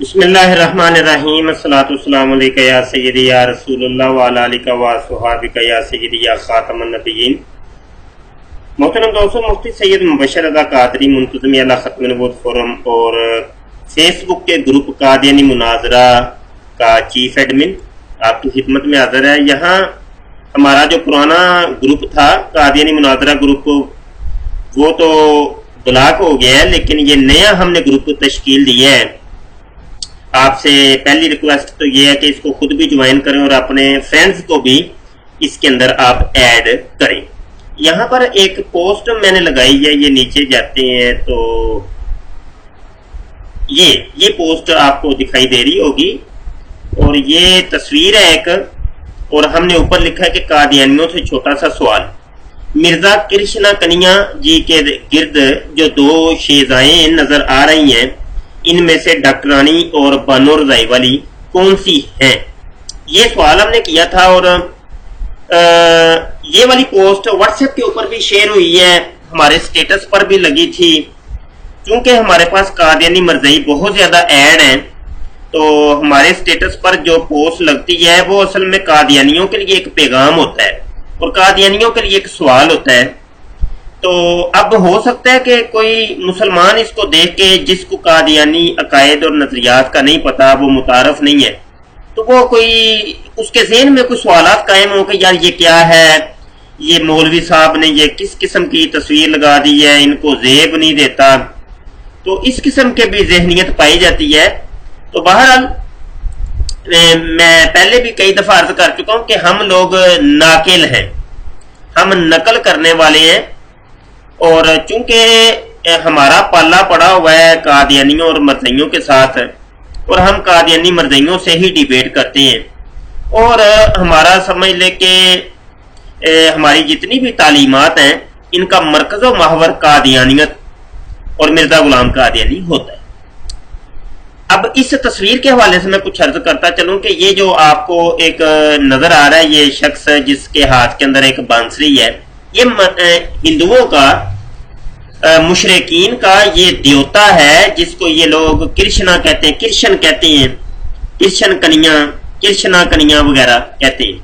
بسم اللہ الرحمن الرحیم، الصلاۃ والسلام علیکہ یا سیدی یا رسول اللہ وعلی آلہ و صحابہ یا سیدی یا خاتم النبیین۔ محترم دوستو، مفتی سید مبشر رضا قادری منتظم اعلیٰ ختم نبوت فورم اور فیس بک کے گروپ قادیانی مناظرہ کا چیف ایڈمن آپ کی خدمت میں حاضر ہے۔ یہاں ہمارا جو پرانا گروپ تھا قادیانی مناظرہ گروپ، وہ تو بلاک ہو گیا ہے، لیکن یہ نیا ہم نے گروپ تشکیل دیا ہے۔ آپ سے پہلی ریکویسٹ تو یہ ہے کہ اس کو خود بھی جوائن کریں اور اپنے فرینڈز کو بھی اس کے اندر آپ ایڈ کریں۔ یہاں پر ایک پوسٹ میں نے لگائی ہے، یہ نیچے جاتے ہیں تو یہ پوسٹ آپ کو دکھائی دے رہی ہوگی، اور یہ تصویر ہے ایک، اور ہم نے اوپر لکھا ہے کہ قادیانیوں سے چھوٹا سا سوال۔ مرزا کرشنا کنیا جی کے گرد جو دو شیزائیں نظر آ رہی ہیں، ان میں سے ڈاکٹرانی اور بانو رضائی والی کون سی ہیں؟ یہ سوال ہم نے کیا تھا، اور یہ والی پوسٹ واٹس ایپ کے اوپر بھی شیئر ہوئی ہے، ہمارے سٹیٹس پر بھی لگی تھی۔ چونکہ ہمارے پاس قادیانی مرزائی بہت زیادہ ایڈ ہیں، تو ہمارے سٹیٹس پر جو پوسٹ لگتی ہے وہ اصل میں قادیانیوں کے لیے ایک پیغام ہوتا ہے اور قادیانیوں کے لیے ایک سوال ہوتا ہے۔ تو اب ہو سکتا ہے کہ کوئی مسلمان اس کو دیکھ کے، جس کو قادیانی عقائد اور نظریات کا نہیں پتا، وہ متعارف نہیں ہے، تو وہ کوئی اس کے ذہن میں کوئی سوالات قائم ہو کہ یار یہ کیا ہے، یہ مولوی صاحب نے یہ کس قسم کی تصویر لگا دی ہے، ان کو زیب نہیں دیتا، تو اس قسم کے بھی ذہنیت پائی جاتی ہے۔ تو بہرحال میں پہلے بھی کئی دفعہ عرض کر چکا ہوں کہ ہم لوگ ناقل ہیں، ہم نقل کرنے والے ہیں، اور چونکہ ہمارا پالا پڑا ہوا ہے قادیانیوں اور مرزائیوں کے ساتھ، اور ہم قادیانی مرزائیوں سے ہی ڈیبیٹ کرتے ہیں، اور ہمارا سمجھ لے کہ ہماری جتنی بھی تعلیمات ہیں ان کا مرکز و محور قادیانیت اور مرزا غلام قادیانی ہوتا ہے۔ اب اس تصویر کے حوالے سے میں کچھ عرض کرتا چلوں کہ یہ جو آپ کو ایک نظر آ رہا ہے، یہ شخص جس کے ہاتھ کے اندر ایک بانسری ہے، یہ ہندوؤں کا، مشرقین کا یہ دیوتا ہے، جس کو یہ لوگ کرشنا کہتے ہیں، کرشن کہتے ہیں، کرشنا کنیا وغیرہ کہتے ہیں۔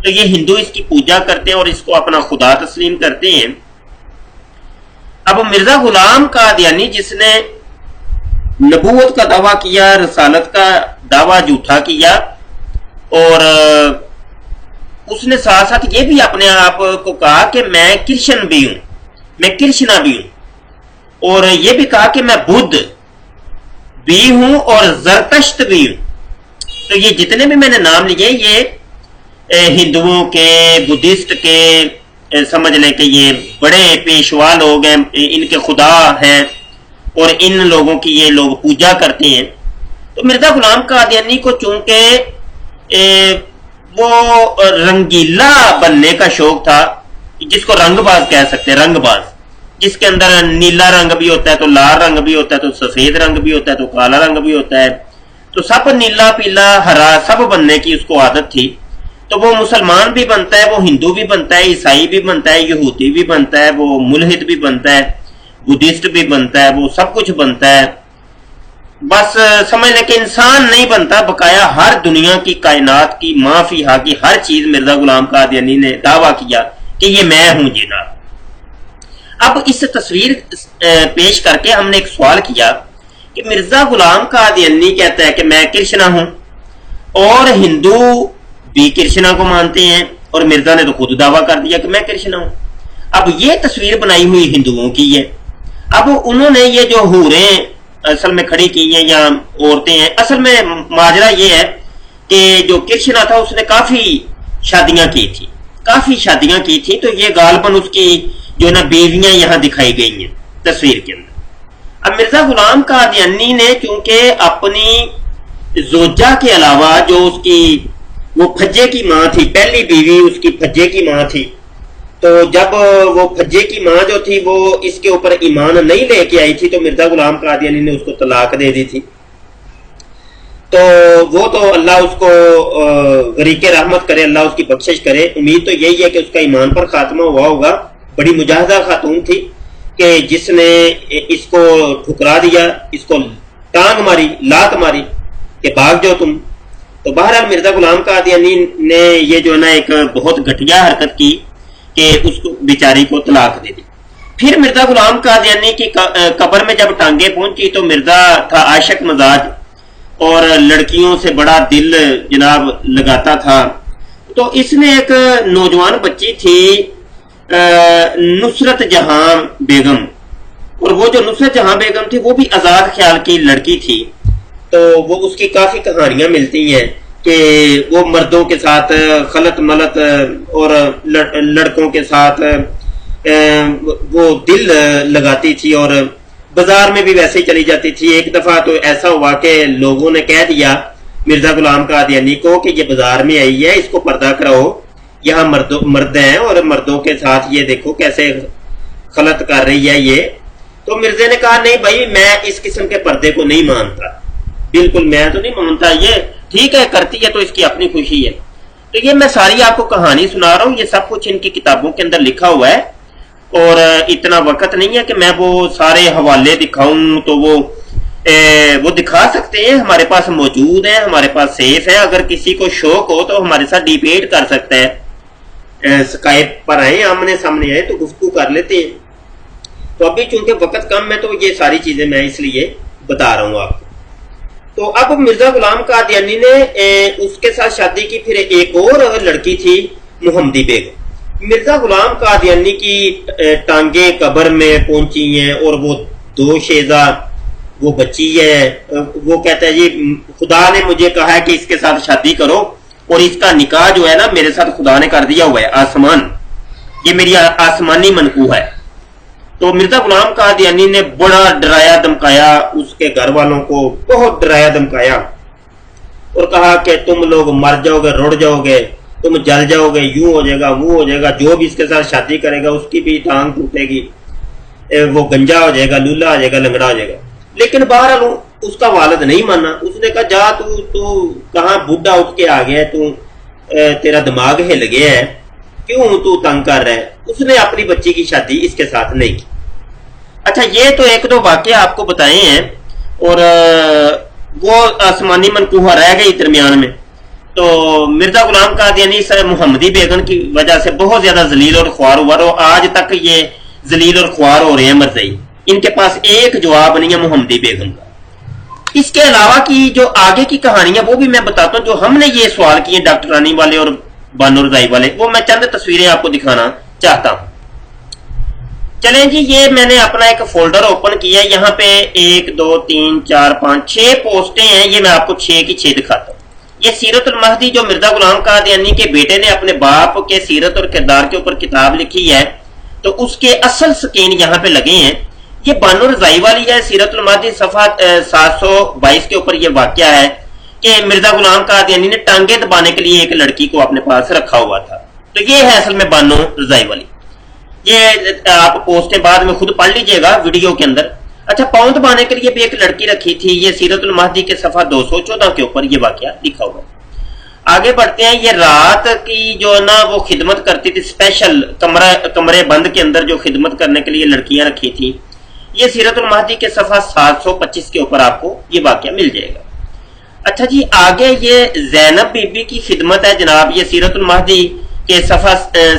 تو یہ ہندو اس کی پوجا کرتے ہیں اور اس کو اپنا خدا تسلیم کرتے ہیں۔ اب مرزا غلام قادیانی جس نے نبوت کا دعویٰ کیا، رسالت کا دعویٰ جھوٹا کیا، اور اس نے ساتھ ساتھ یہ بھی اپنے آپ کو کہا کہ میں کرشن بھی ہوں، میں کرشنا بھی ہوں، اور یہ بھی کہا کہ میں بدھ بھی ہوں اور زرتشت بھی ہوں۔ تو یہ جتنے بھی میں نے نام لیے، یہ ہندوؤں کے، بدھسٹ کے، سمجھ لیں کہ یہ بڑے پیشوا لوگ ہیں، ان کے خدا ہیں، اور ان لوگوں کی یہ لوگ پوجا کرتے ہیں۔ تو مرزا غلام قادیانی کو چونکہ وہ رنگیلا بننے کا شوق تھا، جس کو رنگ باز کہہ سکتے ہیں، رنگ باز، جس کے اندر نیلا رنگ بھی ہوتا ہے، تو لال رنگ بھی ہوتا ہے، تو سفید رنگ بھی ہوتا ہے، تو کالا رنگ بھی ہوتا ہے، تو سب نیلا پیلا ہرا سب بننے کی اس کو عادت تھی۔ تو وہ مسلمان بھی بنتا ہے، وہ ہندو بھی بنتا ہے، عیسائی بھی بنتا ہے، یہودی بھی بنتا ہے، وہ ملحد بھی بنتا ہے، بدھسٹ بھی بنتا ہے، وہ سب کچھ بنتا ہے۔ بس سمجھ لیں کہ انسان نہیں بنتا، بقایا ہر دنیا کی، کائنات کی، ما فیہا کی ہر چیز مرزا غلام قادیانی نے دعویٰ کیا کہ یہ میں ہوں جناب۔ اب اس تصویر پیش کر کے ہم نے ایک سوال کیا کہ مرزا غلام قادیانی کہتا ہے کہ میں کرشنا ہوں، اور ہندو بھی کرشنا کو مانتے ہیں، اور مرزا نے تو خود دعویٰ کر دیا کہ میں کرشنا ہوں۔ اب یہ تصویر بنائی ہوئی ہندوؤں کی ہے۔ اب انہوں نے یہ جو حوریں اصل میں کھڑی کی ہیں یا عورتیں ہیں، اصل میں ماجرا یہ ہے کہ جو کرشنا تھا اس نے کافی شادیاں کی تھی، تو یہ غالباً اس کی جو نا بیویاں یہاں دکھائی گئی ہیں تصویر کے اندر۔ اب مرزا غلام قادیانی نے چونکہ اپنی زوجہ کے علاوہ جو اس کی وہ پھجے کی ماں تھی، پہلی بیوی اس کی پھجے کی ماں تھی، تو جب وہ پھجے کی ماں جو تھی وہ اس کے اوپر ایمان نہیں لے کے آئی تھی، تو مرزا غلام قادیانی نے اس کو طلاق دے دی تھی۔ تو وہ تو اللہ اس کو غریق رحمت کرے، اللہ اس کی بخشش کرے۔ امید تو یہی ہے کہ اس کا ایمان پر خاتمہ ہوا ہوگا۔ بڑی مجاہدہ خاتون تھی کہ جس نے اس کو ٹھکرا دیا، اس کو ٹانگ ماری، لات ماری کہ بھاگ جاؤ تم. تو بہرحال مرزا غلام قادیانی نے یہ جو ہے نا ایک بہت گھٹیا حرکت کی کہ اس کو بیچاری کو طلاق دے دی. پھر مرزا غلام قادیانی کی قبر میں جب ٹانگیں پہنچی تو مرزا تھا عاشق مزاج اور لڑکیوں سے بڑا دل جناب لگاتا تھا. تو اس نے ایک نوجوان بچی تھی نصرت جہاں بیگم، اور وہ جو نصرت جہاں بیگم تھی وہ بھی آزاد خیال کی لڑکی تھی. تو وہ اس کی کافی کہانیاں ملتی ہیں کہ وہ مردوں کے ساتھ خلط ملط اور لڑکوں کے ساتھ وہ دل لگاتی تھی اور بازار میں بھی ویسے ہی چلی جاتی تھی. ایک دفعہ تو ایسا ہوا کہ لوگوں نے کہہ دیا مرزا غلام قادیانی کو کہ یہ بازار میں آئی ہے، اس کو پردہ کراؤ، یہاں مرد ہیں اور مردوں کے ساتھ یہ دیکھو کیسے خلط کر رہی ہے یہ. تو مرزا نے کہا نہیں بھائی میں اس قسم کے پردے کو نہیں مانتا، بالکل میں تو نہیں مانتا، یہ ٹھیک ہے کرتی ہے تو اس کی اپنی خوشی ہے. تو یہ میں ساری آپ کو کہانی سنا رہا ہوں، یہ سب کچھ ان کی کتابوں کے اندر لکھا ہوا ہے اور اتنا وقت نہیں ہے کہ میں وہ سارے حوالے دکھاؤں. تو وہ دکھا سکتے ہیں، ہمارے پاس موجود ہیں، ہمارے پاس سیف ہے. اگر کسی کو شوق ہو تو ہمارے ساتھ ڈیبیٹ کر سکتا ہے، اسکائپ پر آئے آمنے سامنے آئے تو گفتگو کر لیتے ہیں. تو ابھی چونکہ وقت کم ہے تو یہ ساری چیزیں میں اس لیے بتا رہا ہوں آپ کو. تو اب مرزا غلام قادیانی نے اس کے ساتھ شادی کی. پھر ایک اور لڑکی تھی محمدی بیگم. مرزا غلام قادیانی کی ٹانگیں قبر میں پہنچی ہیں اور وہ دو شیزہ وہ بچی ہے. وہ کہتا ہے جی خدا نے مجھے کہا ہے کہ اس کے ساتھ شادی کرو اور اس کا نکاح جو ہے نا میرے ساتھ خدا نے کر دیا ہوا ہے. آسمان، یہ میری آسمانی منقوح ہے. تو مرزا غلام قادیانی نے بڑا ڈرایا دمکایا اس کے گھر والوں کو، بہت ڈرایا دمکایا اور کہا کہ تم لوگ مر جاؤ گے، رڑ جاؤ گے، تم جل جاؤ گے، یوں ہو جائے گا وہ ہو جائے گا، جو بھی اس کے ساتھ شادی کرے گا اس کی بھی ٹانگ ٹوٹے گی، وہ گنجا ہو جائے گا، لولا ہو جائے گا، لنگڑا ہو جائے گا. لیکن بہرحال اس کا والد نہیں مانا. اس نے کہا جا تو کہاں بوڑھا اٹھ کے آ گیا، تیرا دماغ ہل گیا ہے، کیوں تو تنگ کر رہا ہے. اس نے اپنی بچی کی شادی اس کے ساتھ نہیں کی. اچھا یہ تو ایک دو واقعے آپ کو بتائے ہیں اور وہ آسمانی منقوہ رہ گئی درمیان میں. تو مرزا غلام قادیانی سر محمدی بیگم کی وجہ سے بہت زیادہ ذلیل اور خوار ہوا اور آج تک یہ ذلیل اور خوار ہو رہے ہیں مرزائی. ان کے پاس ایک جواب نہیں ہے محمدی بیگم کا. اس کے علاوہ کی جو آگے کی کہانیاں وہ بھی میں بتاتا ہوں. جو ہم نے یہ سوال کیے ڈاکٹرانی والے اور بانو رضائی والے، وہ میں چند تصویریں آپ کو دکھانا چاہتا ہوں. چلیں جی، یہ میں نے اپنا ایک فولڈر اوپن کیا ہے. یہاں پہ 1 2 3 4 5 6 پوسٹیں ہیں. یہ میں آپ کو 6 کی 6 دکھاتا ہوں. یہ سیرت المہدی جو مرزا غلام قادیانی کے بیٹے نے اپنے باپ کے سیرت اور کردار کے اوپر کتاب لکھی ہے، تو اس کے اصل سکین یہاں پہ لگے ہیں. یہ بانو رضائی والی ہے سیرت المہدی، صفحہ 722 کے اوپر یہ واقعہ ہے کہ مرزا غلام قادیانی نے ٹانگیں دبانے کے لیے ایک لڑکی کو اپنے پاس رکھا ہوا تھا. تو یہ ہے اصل میں بانو رضائی والی. یہ آپ پوسٹیں بعد میں خود پڑھ لیجئے گا ویڈیو کے اندر. اچھا پاؤں دبانے کے لیے بھی ایک لڑکی رکھی تھی. یہ سیرت المہدی کے صفحہ 214 کے اوپر یہ واقعہ لکھا ہوا ہے. آگے بڑھتے ہیں. یہ رات کی جو نا وہ خدمت کرتی تھی، اسپیشل کمرے بند کے اندر جو خدمت کرنے کے لیے لڑکیاں رکھی تھی. یہ سیرت المہدی کے صفحہ 725 کے اوپر آپ کو یہ واقعہ مل جائے گا. اچھا جی آگے یہ زینب بی بی کی خدمت ہے جناب. یہ سیرت المہدی کے صفحہ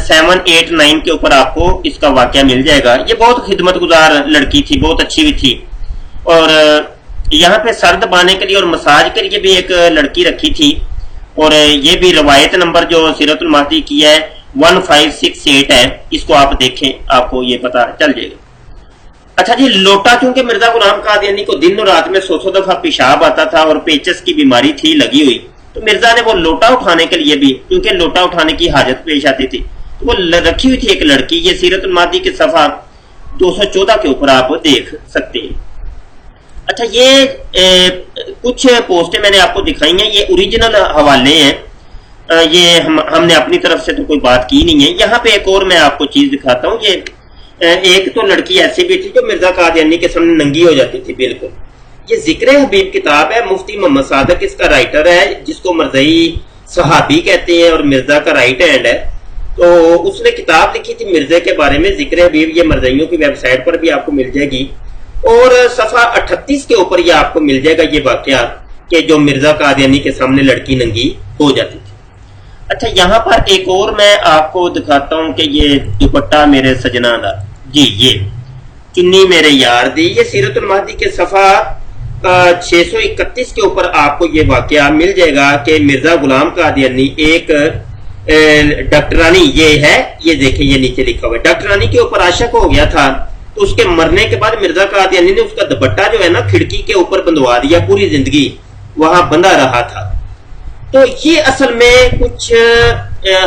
789 کے اوپر آپ کو اس کا واقعہ مل جائے گا. یہ بہت خدمت گزار لڑکی تھی، بہت اچھی بھی تھی. اور یہاں پہ سر دبانے کے لیے اور مساج کے لیے بھی ایک لڑکی رکھی تھی. اور یہ بھی روایت نمبر جو سیرت المہدی کی ہے 1568 ہے. اس کو آپ دیکھیں، آپ کو یہ پتہ چل جائے گا. اچھا جی لوٹا، چونکہ مرزا غلام قادیانی کو دن اور رات میں 100 دفعہ پیشاب آتا تھا اور پیچس کی بیماری تھی لگی ہوئی، تو مرزا نے وہ لوٹا اٹھانے کے لیے بھی، کیونکہ لوٹا اٹھانے کی حاجت پیش آتی تھی، تو وہ رکھی ہوئی تھی ایک لڑکی. یہ سیرت المہدی کے صفحہ 214 کے اوپر آپ دیکھ سکتے ہیں. اچھا یہ کچھ پوسٹیں میں نے آپ کو دکھائی ہیں، یہ اوریجنل حوالے ہیں. یہ ہم نے اپنی طرف سے تو کوئی بات کی نہیں ہے. یہاں پہ ایک اور میں آپ کو چیز دکھاتا ہوں. یہ ایک تو لڑکی ایسی بھی تھی جو مرزا قادیانی کے سامنے ننگی ہو جاتی تھی بالکل. یہ ذکر حبیب کتاب ہے، مفتی محمد صادق اس کا رائٹر ہے، جس کو مرزائی صحابی کہتے ہیں اور مرزا کا رائٹ ہینڈ ہے. تو اس نے کتاب لکھی تھی مرزا کے بارے میں، ذکر حبیب. یہ مرزائیوں کی ویب سائٹ پر بھی آپ کو مل جائے گی. اور صفحہ 38 کے اوپر یہ آپ کو مل جائے گا یہ واقعہ کہ جو مرزا قادیانی کے سامنے لڑکی ننگی ہو جاتی تھی۔ اچھا یہاں پر ایک اور میں آپ کو دکھاتا ہوں کہ یہ دوپٹہ میرے سجنا دا، جی یہ چنی میرے یار دی، یہ سیرت المہدی کے صفحہ 631 کے اوپر آپ کو یہ واقعہ مل جائے گا کہ مرزا غلام قادیانی ایک ڈاکٹرانی، یہ ہے، یہ دیکھیں یہ نیچے لکھا ہوا ہے، ڈاکٹرانی کے اوپر عاشق ہو گیا تھا، تو اس کے مرنے کے بعد مرزا قادیانی نے اس کا دوپٹہ جو ہے نا کھڑکی کے اوپر بندھوا دیا، پوری زندگی وہاں بندھا رہا تھا۔ تو یہ اصل میں کچھ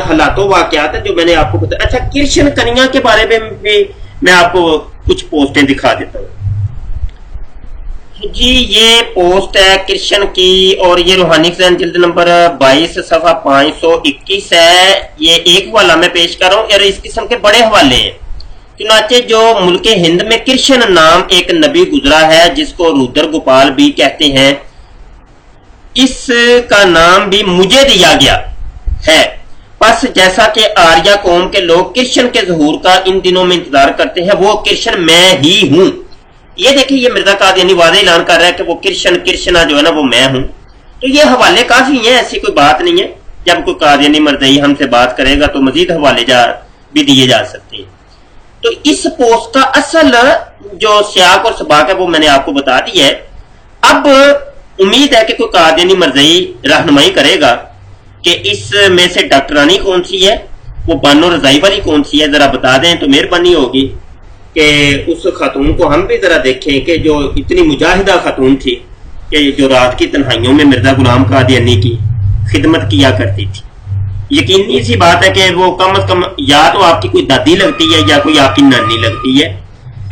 حالات و واقعات ہیں جو میں نے آپ کو بتایا۔ اچھا کرشن کنیا کے بارے میں بھی میں آپ کو کچھ پوسٹیں دکھا دیتا ہوں۔ جی یہ پوسٹ ہے کرشن کی، اور یہ روحانی خزان جلد نمبر 22 صفحہ 521 ہے۔ یہ ایک حوالہ میں پیش کر رہا ہوں، اور اس قسم کے بڑے حوالے ہیں۔ چنانچہ جو ملک ہند میں کرشن نام ایک نبی گزرا ہے جس کو رودر گوپال بھی کہتے ہیں، اس کا نام بھی مجھے دیا گیا ہے، پس جیسا کہ آریہ قوم کے لوگ کرشن کے ظہور کا ان دنوں میں انتظار کرتے ہیں، وہ کرشن میں ہی ہوں۔ یہ دیکھیں یہ مرزا قادیانی واضح اعلان کر رہا ہے کہ وہ کرشنا جو ہے نا وہ میں ہوں۔ تو یہ حوالے کافی ہیں، ایسی کوئی بات نہیں ہے، جب کوئی قادیانی مرزائی ہم سے بات کرے گا تو مزید حوالے بھی دیے جا سکتے ہیں۔ تو اس پوسٹ کا اصل جو سیاق اور سباق ہے وہ میں نے آپ کو بتا دی ہے۔ اب امید ہے کہ کوئی قادیانی مرزائی رہنمائی کرے گا کہ اس میں سے ڈاکٹرانی کون سی ہے، وہ بانو رضائی والی کون سی ہے، ذرا بتا دیں تو مہربانی ہوگی کہ اس خاتون کو ہم بھی ذرا دیکھیں کہ جو اتنی مجاہدہ خاتون تھی کہ جو رات کی تنہائیوں میں مرزا غلام قادیانی کی خدمت کیا کرتی تھی۔ یقینی سی بات ہے کہ وہ کم از کم یا تو آپ کی کوئی دادی لگتی ہے یا کوئی آپ کی نانی لگتی ہے۔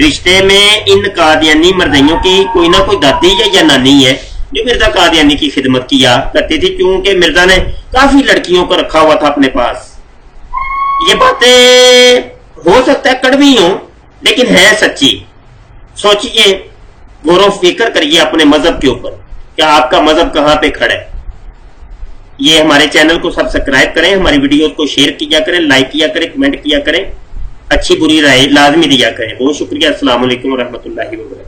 رشتے میں ان قادیانی مرزائیوں کی کوئی نہ کوئی دادی یا نانی ہے جو مرزا قادیانی کی خدمت کیا کرتی تھی، کیونکہ مرزا نے کافی لڑکیوں کو رکھا ہوا تھا اپنے پاس۔ یہ باتیں ہو سکتا ہے کڑوی ہوں لیکن ہے سچی۔ سوچئے، غور و فکر کریے اپنے مذہب کے اوپر کہ آپ کا مذہب کہاں پہ کھڑا ہے۔ یہ ہمارے چینل کو سبسکرائب کریں، ہماری ویڈیوز کو شیئر کیا کریں، لائک کیا کریں، کمنٹ کیا کریں، اچھی بری رائے لازمی دیا کریں۔ بہت شکریہ، السلام علیکم ورحمۃ اللہ وبرکاتہ۔